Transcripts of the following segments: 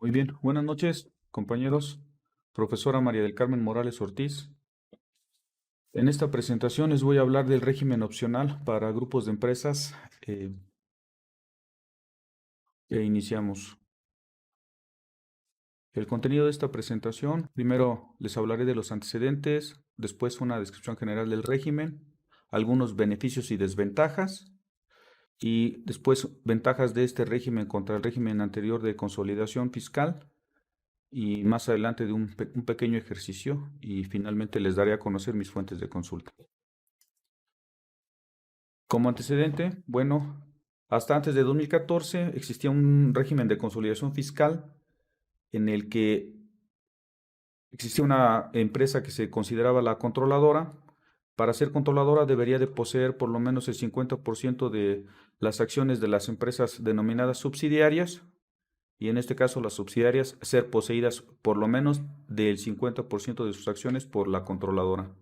Muy bien, buenas noches, compañeros. Profesora María del Carmen Morales Ortiz. En esta presentación les voy a hablar del régimen opcional para grupos de empresas eh, e iniciamos. El contenido de esta presentación, primero les hablaré de los antecedentes, después una descripción general del régimen, algunos beneficios y desventajas, y después ventajas de este régimen contra el régimen anterior de consolidación fiscal, y más adelante de un pequeño ejercicio, y finalmente les daré a conocer mis fuentes de consulta. Como antecedente, bueno, hasta antes de 2014 existía un régimen de consolidación fiscal en el que existía una empresa que se consideraba la controladora. Para ser controladora debería de poseer por lo menos el 50% de las acciones de las empresas denominadas subsidiarias, y en este caso las subsidiarias ser poseídas por lo menos del 50% de sus acciones por la controladora.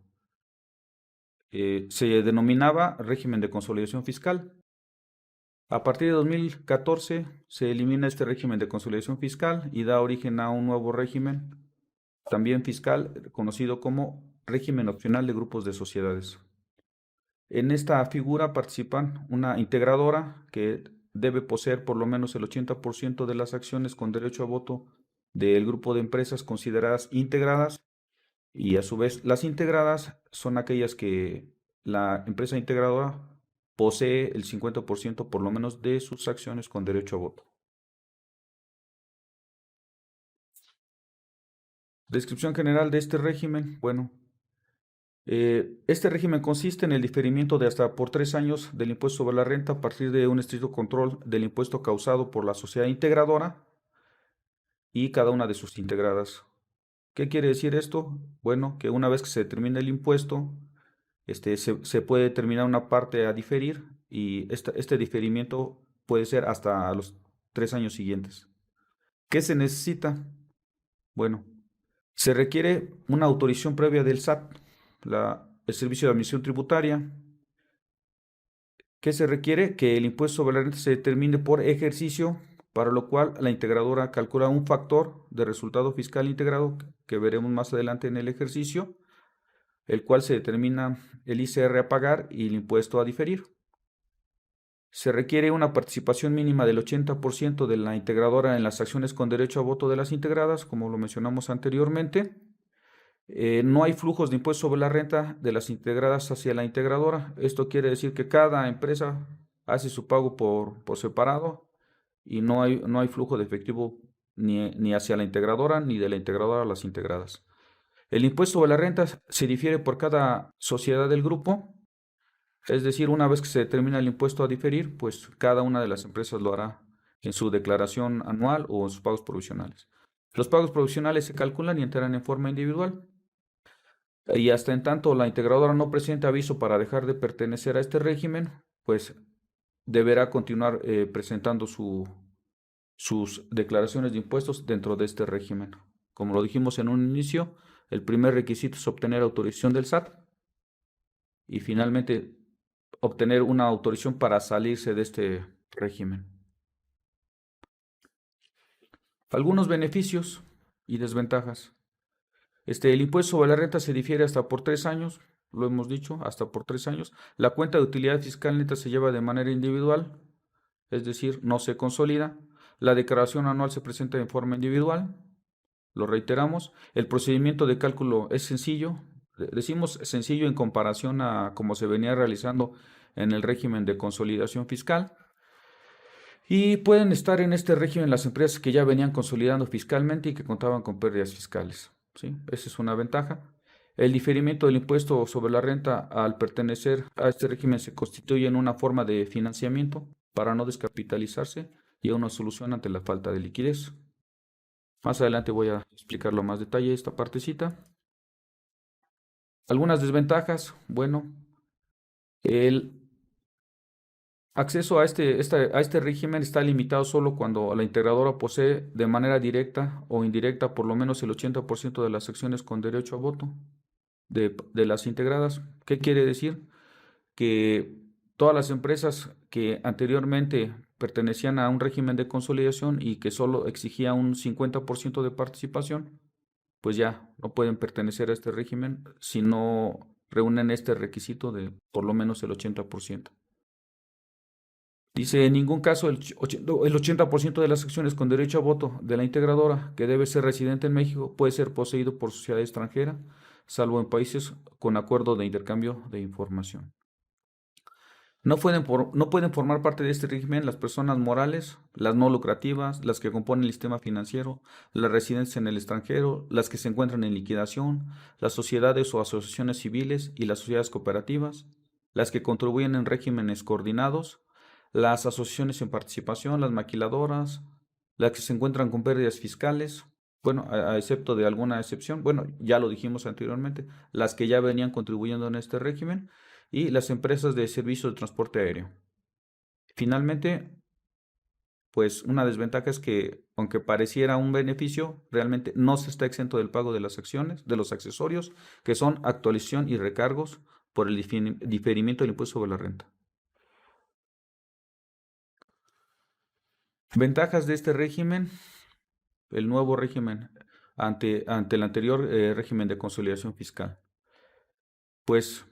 Se denominaba régimen de consolidación fiscal. A partir de 2014 se elimina este régimen de consolidación fiscal y da origen a un nuevo régimen, también fiscal, conocido como régimen opcional de grupos de sociedades. En esta figura participan una integradora que debe poseer por lo menos el 80% de las acciones con derecho a voto del grupo de empresas consideradas integradas, y a su vez las integradas son aquellas que la empresa integradora posee el 50% por lo menos de sus acciones con derecho a voto. Descripción general de este régimen. Bueno, este régimen consiste en el diferimiento de hasta por 3 años del impuesto sobre la renta a partir de un estricto control del impuesto causado por la sociedad integradora y cada una de sus integradas. ¿Qué quiere decir esto? Bueno, que una vez que se determina el impuesto, se puede determinar una parte a diferir, y este diferimiento puede ser hasta los 3 años siguientes. ¿Qué se necesita? Bueno, se requiere una autorización previa del SAT, el Servicio de Administración Tributaria. ¿Qué se requiere? Que el impuesto sobre la renta se determine por ejercicio, para lo cual la integradora calcula un factor de resultado fiscal integrado que veremos más adelante en el ejercicio, el cual se determina el ICR a pagar y el impuesto a diferir. Se requiere una participación mínima del 80% de la integradora en las acciones con derecho a voto de las integradas, como lo mencionamos anteriormente. No hay flujos de impuesto sobre la renta de las integradas hacia la integradora. Esto quiere decir que cada empresa hace su pago por separado, y no hay flujo de efectivo ni hacia la integradora ni de la integradora a las integradas. El impuesto sobre la renta se difiere por cada sociedad del grupo. Es decir, una vez que se determina el impuesto a diferir, pues cada una de las empresas lo hará en su declaración anual o en sus pagos provisionales. Los pagos provisionales se calculan y enteran en forma individual, y hasta en tanto la integradora no presente aviso para dejar de pertenecer a este régimen, pues deberá continuar presentando sus declaraciones de impuestos dentro de este régimen. Como lo dijimos en un inicio, el primer requisito es obtener autorización del SAT, y finalmente obtener una autorización para salirse de este régimen. Algunos beneficios y desventajas. El impuesto sobre la renta se difiere hasta por 3 años, lo hemos dicho, hasta por 3 años. La cuenta de utilidad fiscal neta se lleva de manera individual, es decir, no se consolida. La declaración anual se presenta en forma individual, lo reiteramos. El procedimiento de cálculo es sencillo. Decimos sencillo en comparación a cómo se venía realizando en el régimen de consolidación fiscal. Y pueden estar en este régimen las empresas que ya venían consolidando fiscalmente y que contaban con pérdidas fiscales, ¿sí? Esa es una ventaja. El diferimiento del impuesto sobre la renta al pertenecer a este régimen se constituye en una forma de financiamiento para no descapitalizarse y una solución ante la falta de liquidez. Más adelante voy a explicarlo más detalle esta partecita. Algunas desventajas. Bueno, el acceso a este régimen está limitado solo cuando la integradora posee de manera directa o indirecta por lo menos el 80% de las acciones con derecho a voto de las integradas. ¿Qué quiere decir? Que todas las empresas que anteriormente pertenecían a un régimen de consolidación y que solo exigía un 50% de participación, pues ya no pueden pertenecer a este régimen si no reúnen este requisito de por lo menos el 80%. Dice, en ningún caso el 80% de las acciones con derecho a voto de la integradora, que debe ser residente en México, puede ser poseído por sociedad extranjera, salvo en países con acuerdo de intercambio de información. No pueden formar parte de este régimen las personas morales, las no lucrativas, las que componen el sistema financiero, las residentes en el extranjero, las que se encuentran en liquidación, las sociedades o asociaciones civiles y las sociedades cooperativas, las que contribuyen en regímenes coordinados, las asociaciones en participación, las maquiladoras, las que se encuentran con pérdidas fiscales, bueno, a excepto de alguna excepción, bueno, ya lo dijimos anteriormente, las que ya venían contribuyendo en este régimen y las empresas de servicios de transporte aéreo. Finalmente, pues una desventaja es que, aunque pareciera un beneficio, realmente no se está exento del pago de las acciones, de los accesorios, que son actualización y recargos por el diferimiento del impuesto sobre la renta. Ventajas de este régimen, el nuevo régimen ante el anterior régimen de consolidación fiscal. Pues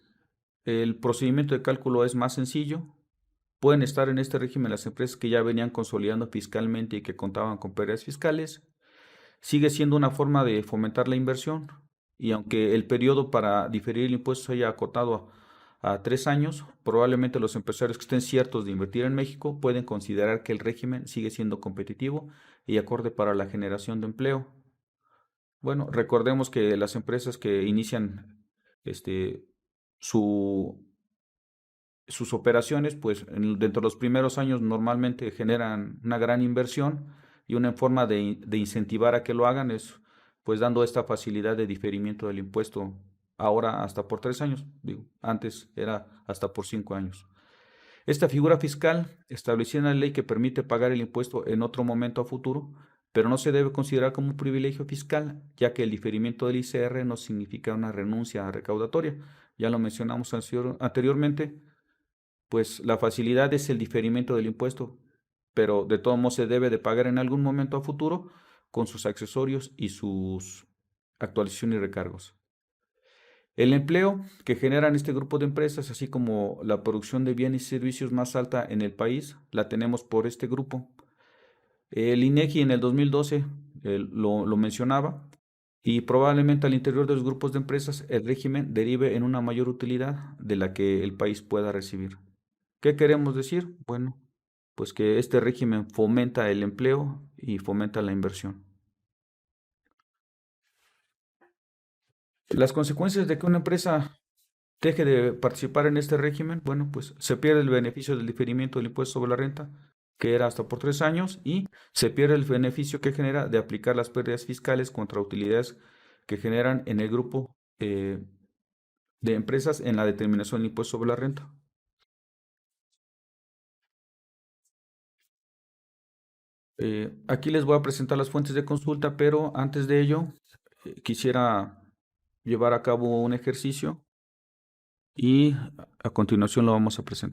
el procedimiento de cálculo es más sencillo. Pueden estar en este régimen las empresas que ya venían consolidando fiscalmente y que contaban con pérdidas fiscales. Sigue siendo una forma de fomentar la inversión y aunque el periodo para diferir el impuesto se haya acotado a 3 años, probablemente los empresarios que estén ciertos de invertir en México pueden considerar que el régimen sigue siendo competitivo y acorde para la generación de empleo. Bueno, recordemos que las empresas que inician este, su sus operaciones, pues dentro de los primeros años normalmente generan una gran inversión y una forma de incentivar a que lo hagan es pues dando esta facilidad de diferimiento del impuesto ahora hasta por 3 años, digo, antes era hasta por 5 años. Esta figura fiscal establecida en la ley que permite pagar el impuesto en otro momento a futuro, pero no se debe considerar como un privilegio fiscal, ya que el diferimiento del ICR no significa una renuncia recaudatoria. Ya lo mencionamos anteriormente, pues la facilidad es el diferimiento del impuesto, pero de todos modos se debe de pagar en algún momento a futuro con sus accesorios y sus actualizaciones y recargos. El empleo que generan este grupo de empresas, así como la producción de bienes y servicios más alta en el país, la tenemos por este grupo. El INEGI en el 2012 lo mencionaba y probablemente al interior de los grupos de empresas el régimen derive en una mayor utilidad de la que el país pueda recibir. ¿Qué queremos decir? Bueno, pues que este régimen fomenta el empleo y fomenta la inversión. Las consecuencias de que una empresa deje de participar en este régimen, bueno, pues se pierde el beneficio del diferimiento del impuesto sobre la renta, que era hasta por 3 años, y se pierde el beneficio que genera de aplicar las pérdidas fiscales contra utilidades que generan en el grupo de empresas en la determinación del impuesto sobre la renta. Aquí les voy a presentar las fuentes de consulta, pero antes de ello quisiera llevar a cabo un ejercicio y a continuación lo vamos a presentar.